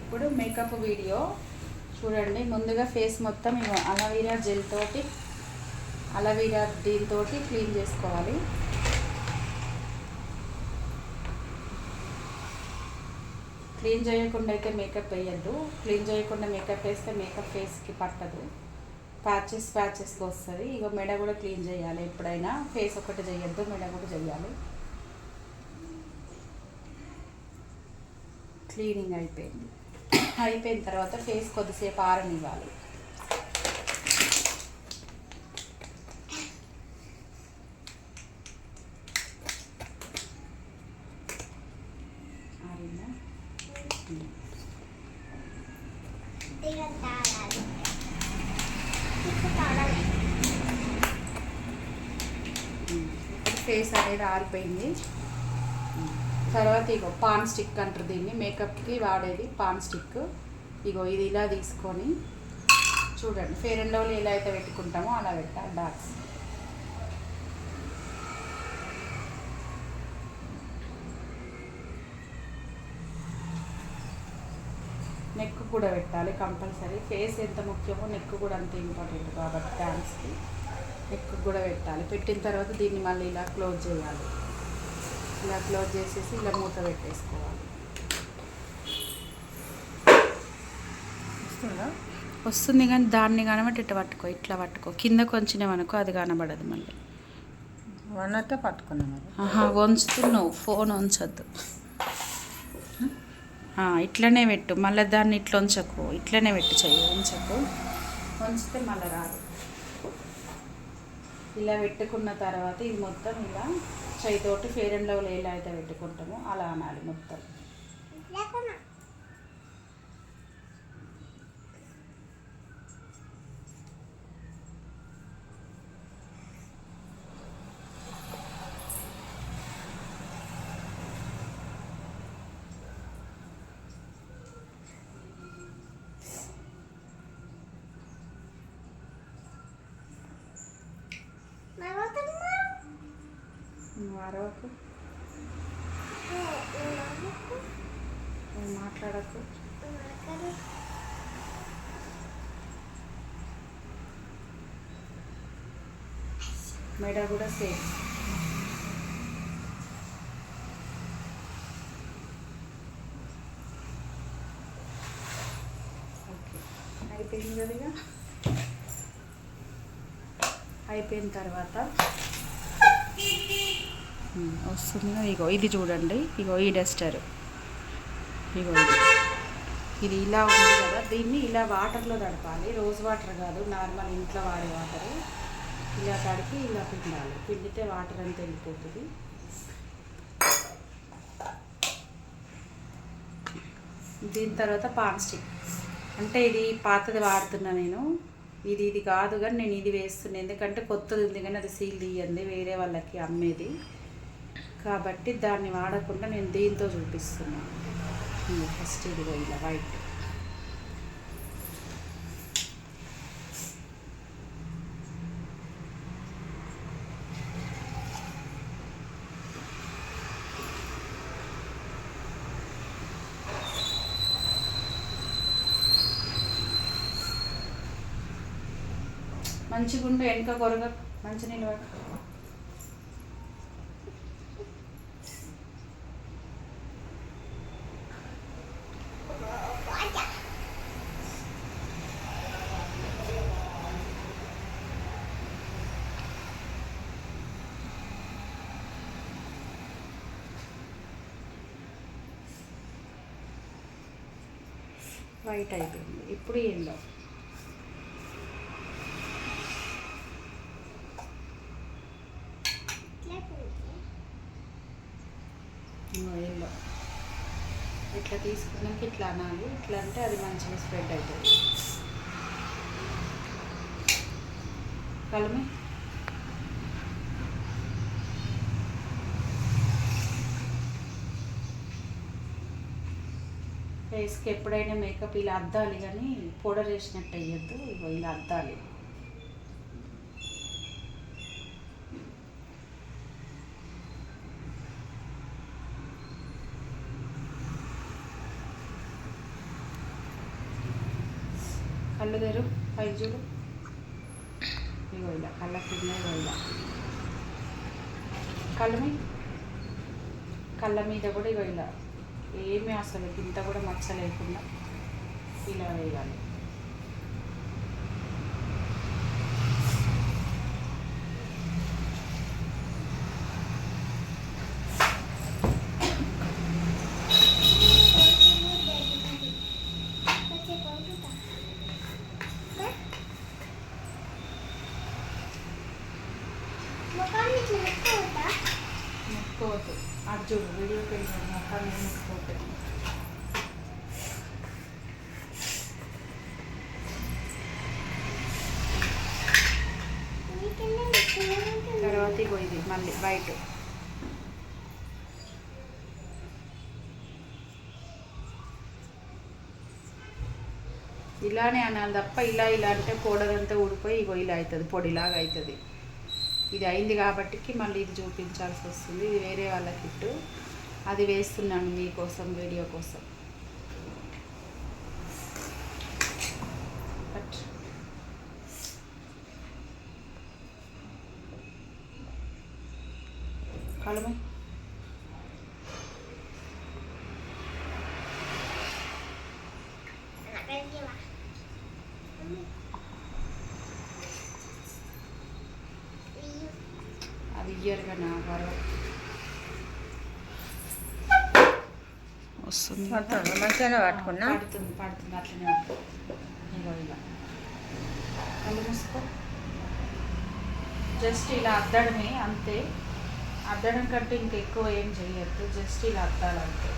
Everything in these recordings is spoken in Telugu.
ఇప్పుడు మేకప్ వీడియో చూడండి. ముందుగా ఫేస్ మొత్తం అలోవెరా జెల్ తోటి అలోవెరా దీంతో క్లీన్ చేసుకోవాలి. క్లీన్ చేయకుండా అయితే మేకప్ వేయద్దు. క్లీన్ చేయకుండా మేకప్ వేస్తే మేకప్ ఫేస్కి పట్టదు, ప్యాచెస్గా వస్తుంది. ఇక మెడ కూడా క్లీన్ చేయాలి. ఎప్పుడైనా ఫేస్ ఒకటి చేయొద్దు, మెడ కూడా చేయాలి. క్లీనింగ్ అయిపోయిన తర్వాత ఫేస్ కొద్దిసేపు ఆరనివ్వాలి. ఫేస్ అనేది ఆరిపోయింది. తర్వాత ఇగో పాన్ స్టిక్ అంటారు దీన్ని, మేకప్కి వాడేది పాన్ స్టిక్. ఇగో ఇది ఇలా తీసుకొని చూడండి, ఫెయిర్ అండ్ లవ్లీ ఎలా అయితే పెట్టుకుంటామో అలా పెట్టాలి. డాట్స్ నెక్ కూడా పెట్టాలి కంపల్సరీ. ఫేస్ ఎంత ముఖ్యమో నెక్ కూడా అంత ఇంపార్టెంట్ కాబట్టి డాన్స్కి నెక్ కూడా పెట్టాలి. పెట్టిన తర్వాత దీన్ని మళ్ళీ ఇలా క్లోజ్ చేయాలి. ఇలా క్లోజ్ చేసేసి ఇలా మూత పెట్టేసుకోవాలి. వస్తుంది కానీ దాన్ని కనబట్టి ఇట్లా పట్టుకో, ఇట్లా పట్టుకో. కింద కొంచెం అనుకో, అది కనబడదు మళ్ళీ. వన్నట్టే పట్టుకున్నాను. వంచుతున్నావు, ఫోన్ వంచద్దు. ఇట్లనే పెట్టు, మళ్ళీ దాన్ని ఇట్లా ఉంచకు, ఇట్లనే పెట్టు, చెయ్యి ఉంచకు. వంచితే మళ్ళీ రాదు. ఇలా పెట్టుకున్న తర్వాత ఇది మొత్తం ఇలా చేయితోటి ఫెయిర్ అండ్ లవ్లీ ఎలా అయితే పెట్టుకుంటామో అలా అనాలి మొత్తం. అరవకు, మాట్లాడకు. మెడ కూడా సేమ్. ఓకే, అయిపోయింది కదా. అయిపోయిన తర్వాత వస్తుందో ఇగో ఇది చూడండి. ఇగో ఈ డస్టర్, ఇగో ఇది ఇలా ఉంది కదా. దీన్ని ఇలా వాటర్లో తడపాలి. రోజ్ వాటర్ కాదు, నార్మల్ ఇంట్లో వాడే వాటర్. ఇలా తడిపి ఇలా పిండాలి. పిండితే వాటర్ అంతా వెళ్ళిపోతుంది. దీని తర్వాత పాన్ స్టిక్, అంటే ఇది పాతది వాడుతున్నా నేను. ఇది కాదు కానీ నేను ఇది వేస్తున్నాను, ఎందుకంటే కొత్తది ఉంది కానీ అది సీల్ తీయండి, వేరే వాళ్ళకి అమ్మేది కాబట్టి దాన్ని వాడకుండా నేను దీంతో చూపిస్తున్నాను. ఫస్ట్ ఇదిగో ఇలా వైట్. మంచిగుండు, వెనక కొరగ మంచి నీళ్ళు వైట్ అయిపోయింది. ఇప్పుడు ఎల్లో, ఎల్లో ఇట్లా తీసుకున్నాక ఇట్లా అనాలి. ఇట్లా అంటే అది మంచిగా స్ప్రెడ్ అవుతుంది. కలమే ఫేస్కి ఎప్పుడైనా మేకప్ ఇలా అద్దాలి కానీ పౌడర్ వేసినట్టు వేయద్దు. ఇగో ఇలా అద్దాలి. కళ్ళు తెరు పైకి చూడు. ఇగో ఇలా కళ్ళ కింద ఇగో ఇలా కళ్ళ మీద కూడా ఇగో ఇలా ఏమీ అసలు ఇంత కూడా మచ్చ లేకుండా ఇలా వేయాలి. ముట్టుకోవద్దు, అది చూడు వీడియోకి వెళ్ళి మొత్తాన్ని ముట్టుకోవద్దు. తర్వాత ఇగో ఇది మళ్ళీ వైట్. ఇలానే అనాలి తప్ప ఇలా అంటే పొడదంతా ఊడిపోయి ఇగో ఇలా అవుతుంది, పొడిలాగా అవుతుంది. ఇది అయింది కాబట్టికి మళ్ళీ ఇది చూపించాల్సి వస్తుంది. ఇది వేరే వాళ్ళ కిట్టు, అది వేస్తున్నాను మీకోసం వీడియో కోసం. కలమ అది ఇయ్యరుగా నా వరం వస్తుంది. మంచిగానే పట్టుకున్నా. పడుతుంది అట్లనే ఇగో ఇలా కళ్ళు మూసుకో. జస్ట్ ఇలా అద్దడమే అంతే, అద్దడం కంటే ఇంకా ఎక్కువ ఏం చేయొద్దు, జస్ట్ ఇలా అద్దాలంటే.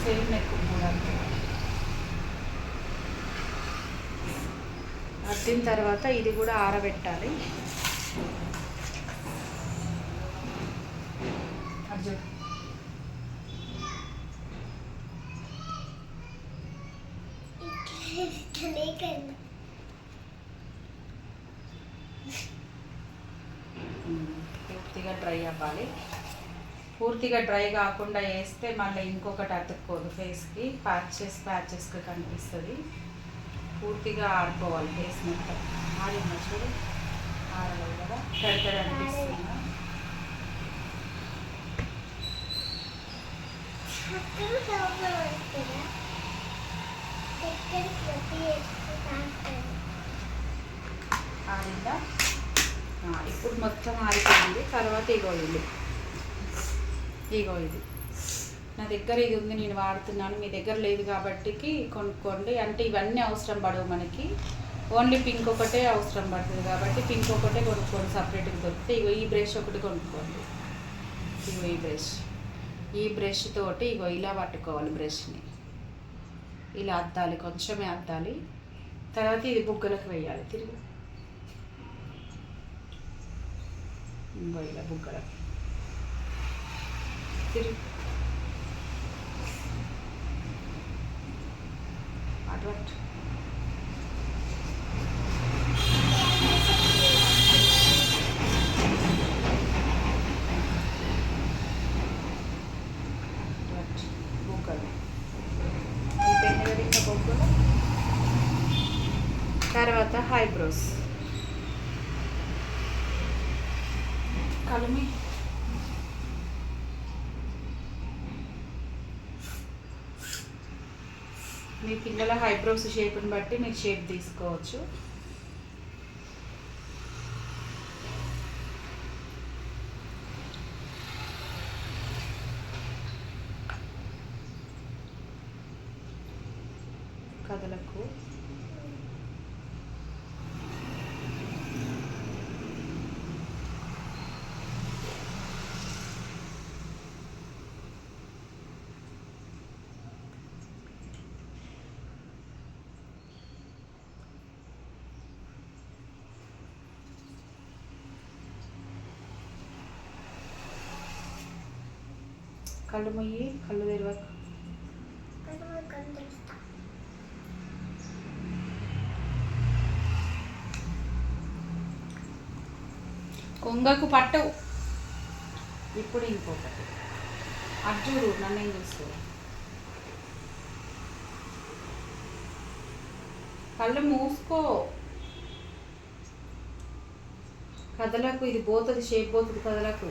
సేమ్ నెక్ కూడా అంతే. అద్దిన తర్వాత ఇది కూడా ఆరబెట్టాలి. అర్జున్ పూర్తిగా డ్రై అవ్వాలి. పూర్తిగా డ్రై కాకుండా వేస్తే మళ్ళీ ఇంకొకటి అతుక్కోదు ఫేస్కి, ప్యాచెస్గా కనిపిస్తుంది. పూర్తిగా ఆడుకోవాలి ఫేస్ మొత్తం. ఆడిన చూడు, ఆడలేదు కదా, తడి అనిపిస్తుంది. ఆడిందా? ఇప్పుడు మొత్తం ఆరిపోయింది. తర్వాత ఇగో ఇది నా దగ్గర ఇది ఉంది, నేను వాడుతున్నాను. మీ దగ్గర లేదు కాబట్టికి కొనుక్కోండి. అంటే ఇవన్నీ అవసరం పడవు మనకి, ఓన్లీ పింక్ ఒకటే అవసరం పడుతుంది కాబట్టి పింక్ ఒకటే కొనుక్కోండి, సపరేట్గా దొరికితే. ఇగో ఈ బ్రష్ ఒకటి కొనుక్కోండి. ఇగో ఈ బ్రష్ తోటి ఇగో ఇలా పట్టుకోవాలి. బ్రష్ని ఇలా అద్దాలి, కొంచెమే అద్దాలి. తర్వాత ఇది బుగ్గలకు వేయాలి. తిరిగి ఇంకో ఇలా బుగ్గలకు తిరిగి అటు బుగ్గలు ఈ పెన్ను ఇంకా బొగ్గలు. తర్వాత హైబ్రోస్ కలిమి మీ పిల్లల హైబ్రోస్ షేప్ని బట్టి మీరు షేప్ తీసుకోవచ్చు. కథలకు కళ్ళు మొయ్యి, కళ్ళు తెరవకు. కొంగకు పట్టవు. ఇప్పుడు ఇంకొకటి అర్జుడు నన్ను ఏం చూస్తూ కళ్ళు మూసుకో, కదలకు, ఇది పోతుంది, షేప్ పోతుంది, కదలకు.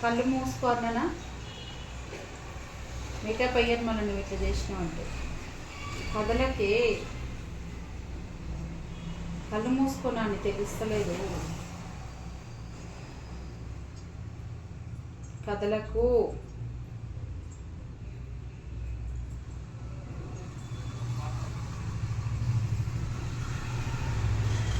కళ్ళు మూసుకో అన్నానా? మేకప్ అయ్యాను మళ్ళీ నువ్వు ఇట్లా చేసినావు అంటే కదలకే. కళ్ళు మూసుకున్నాను తెలుస్తలేదు. కదలకు.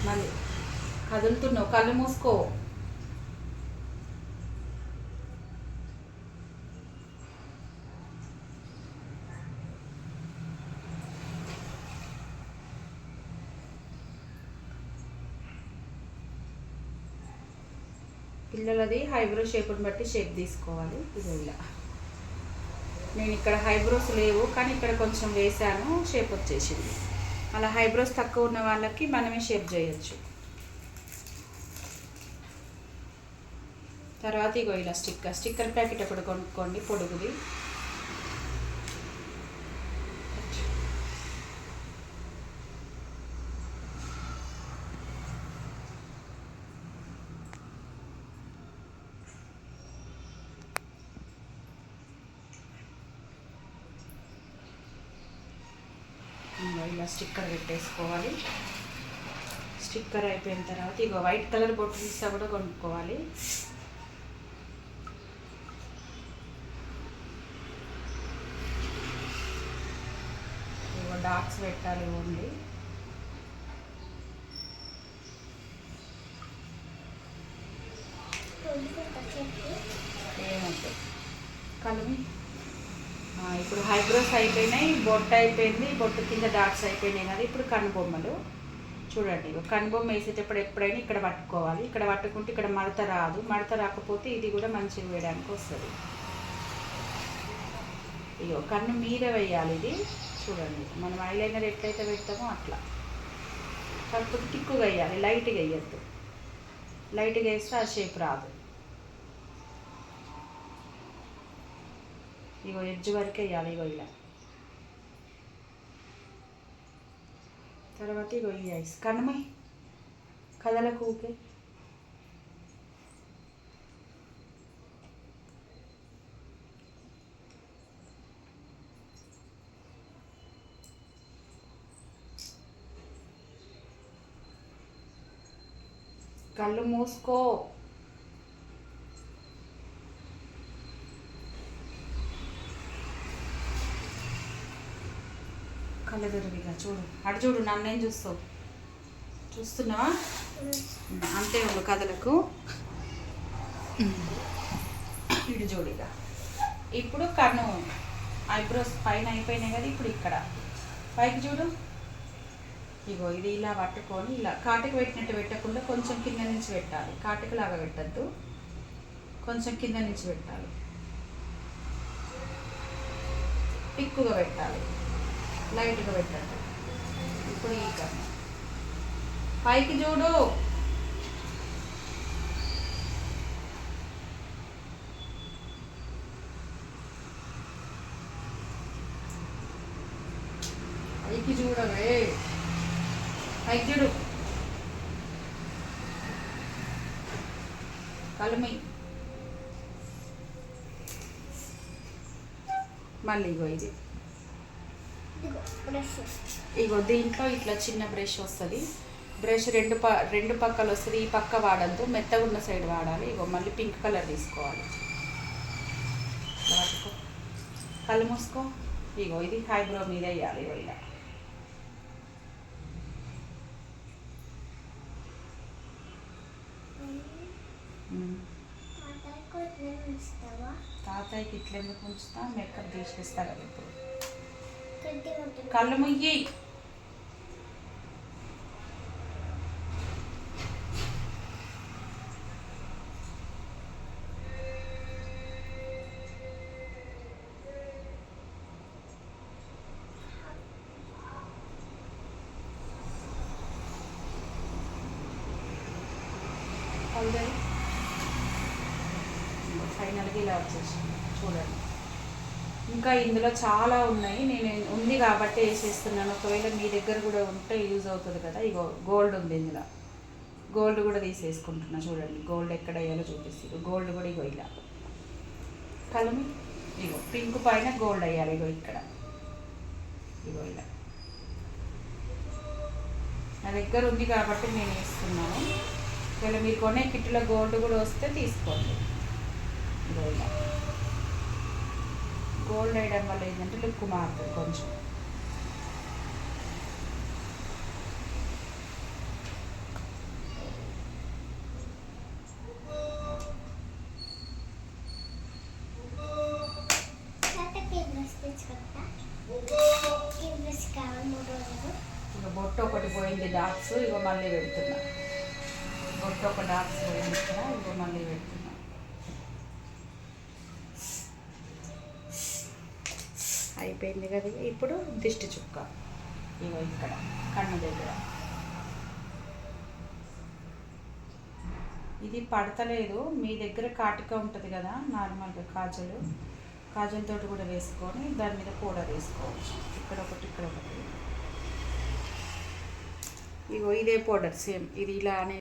మళ్ళీ కదులుతున్నావు, కళ్ళు మూసుకో. పిల్లలది హైబ్రో షేప్ని బట్టి షేప్ తీసుకోవాలి. ఇది ఇలా నేను ఇక్కడ హైబ్రోస్ లేవు కానీ ఇక్కడ కొంచెం వేసాను, షేప్ వచ్చేసింది. అలా హైబ్రోస్ తక్కువ ఉన్న వాళ్ళకి మనమే షేప్ చేయొచ్చు. తర్వాత ఇగో ఇలా స్టిక్కర్ ప్యాకెట్ ఒకటి కొనుక్కోండి పొడుగుది. ఇలా స్టిక్కర్ పెట్టేసుకోవాలి. స్టిక్కర్ అయిపోయిన తర్వాత ఇగో వైట్ కలర్ బొట్టు తీసా కూడా కొనుక్కోవాలి. ఇగో డాట్స్ పెట్టాలి ఓన్లీ. ఏమంటే కలిమి ఇప్పుడు హైబ్రోస్ అయిపోయినాయి, బొట్టు అయిపోయింది, బొట్టు కింద డాట్స్ అయిపోయినాయి కదా. ఇప్పుడు కనుబొమ్మలు చూడండి. కనుబొమ్మ వేసేటప్పుడు ఎప్పుడైనా ఇక్కడ పట్టుకోవాలి. ఇక్కడ పట్టుకుంటే ఇక్కడ మడత రాదు. మడత రాకపోతే ఇది కూడా మంచిగా వేయడానికి వస్తుంది. ఇగో కన్ను మీద వేయాలి. ఇది చూడండి, మనం ఐలైనర్ ఎట్లయితే పెడతామో అట్లా. కాకపోతే టిక్కుగా వేయాలి, లైట్గా వేయద్దు. లైట్గా వేస్తే ఆ షేప్ రాదు. ఇగో ఎడ్జ్ వరకే వేయాలి. ఇగో ఇలా. తర్వాత ఇగో ఈ ఐస్ కన్నమై కదలకు ఊకే. కళ్ళు మూసుకో. కళ్ళెదురుగా చూడు, అటు చూడు, నన్నేం చూస్తావు? చూస్తున్నావా? అంతే ఉండు కథలకు. ఇటు చూడిగా. ఇప్పుడు కన్ను ఐబ్రోస్ పైన అయిపోయినాయి కదా. ఇప్పుడు ఇక్కడ పైకి చూడు. ఇగో ఇది ఇలా పట్టుకొని ఇలా కాటుకు పెట్టినట్టు పెట్టకుండా కొంచెం కింద నుంచి పెట్టాలి. కాటుకు లాగా పెట్టద్దు, కొంచెం కింద నుంచి పెట్టాలి. పిక్కుగా పెట్టాలి, లైట్గా పెట్టండి. ఇప్పుడు ఈ కన్ను పైకి చూడు. పైకి చూడవే, పైకి చూడు. కలుమి. మళ్ళీ ఇగో ఇది. ఇగో దీంట్లో ఇట్లా చిన్న బ్రష్ వస్తుంది. బ్రష్ రెండు పక్కలు వస్తుంది. ఈ పక్క వాడద్దు, మెత్తగా ఉన్న సైడ్ వాడాలి. ఇగో మళ్ళీ పింక్ కలర్ తీసుకోవాలి. కళ్ళు మూసుకో. ఇగో ఇది హైబ్రో మీద వేయాలి. ఇగో ఇలా. తాతయ్యకి ఇట్లా ఎందుకు ఉంచుతా? మేకప్ తీసేస్తా కదా ఇప్పుడు. కళ్ళు ముయ్యి. గోల్డ్ ఫైనల్గా ఇలా వచ్చేసింది చూడండి. ఇంకా ఇందులో చాలా ఉన్నాయి, నేను ఉంది కాబట్టి వేసేస్తున్నాను. ఒకవేళ మీ దగ్గర కూడా ఉంటే యూజ్ అవుతుంది కదా. ఇగో గోల్డ్ ఉంది ఇందులో, గోల్డ్ కూడా తీసేసుకుంటున్నా. చూడండి గోల్డ్ ఎక్కడ వేయాలో చూపిస్తుంది. గోల్డ్ కూడా ఇగో ఇలా కలమి, ఇగో పింక్ పైన గోల్డ్ వేయాలి. ఇగో ఇక్కడ ఇగో ఇలా నా దగ్గర ఉంది కాబట్టి నేను వేస్తున్నాను. ఒకవేళ మీరు కొనే కిట్లో గోల్డ్ కూడా వస్తే తీసుకోండి. ఇగో ఇలా గోల్డ్ వేయడం వల్ల ఏంటంటే లుక్ మారుతుంది కొంచెం. ఇక బొట్టు ఒకటి పోయింది డార్క్స్, ఇగో మళ్ళీ పెడుతున్నా. బొట్టు ఒక డార్క్స్ పోయింది ఇక్కడ, ఇగో మళ్ళీ పెడుతున్నా. అయిపోయింది కదా. ఇప్పుడు దిష్టి చుక్క ఇగో ఇక్కడ కన్ను దగ్గర. ఇది పడతలేదు, మీ దగ్గర కాటుక ఉంటుంది కదా నార్మల్గా కాజల్ తోటి కూడా వేసుకొని దాని మీద పౌడర్ వేసుకోవచ్చు. ఇక్కడ ఒకటి ఇక్కడ ఒకటి. ఇగో ఇదే పౌడర్ సేమ్, ఇది ఇలానే